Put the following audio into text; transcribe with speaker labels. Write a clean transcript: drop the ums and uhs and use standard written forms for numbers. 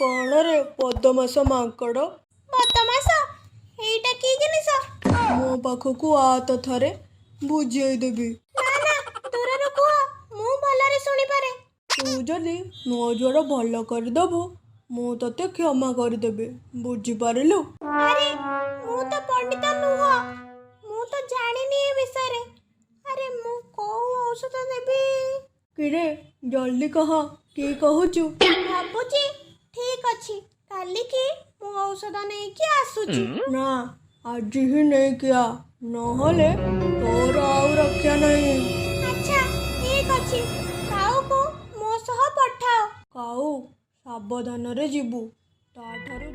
Speaker 1: कौन रे पद्मस माकड़
Speaker 2: बदमाश एटा की जिनिस
Speaker 1: मो पाखकू आ तो थरे बुझेदेवी।
Speaker 2: ना ना दूर कुह मु भलरे शुणी पारे।
Speaker 1: तू जदि मो ज्वर भल करदेबु मु तते क्षमा करदेबी बुझिपारिलु।
Speaker 2: अरे मु तो पंडित नुह मु तो जानिनी ए विषय रे। अरे मु को औषध देबी
Speaker 1: किरे जल्दी कह की कहूचु।
Speaker 2: भाबुची ठीक अछि काली की मु औषध नै की आसुची।
Speaker 1: ना आज ही नहीं किया नहले तोर आउ रक्षा नहीं।
Speaker 2: अच्छा ठीक अछि काऊ को मो सह पठाओ।
Speaker 1: काऊ सावधान रे जीवु ताठारु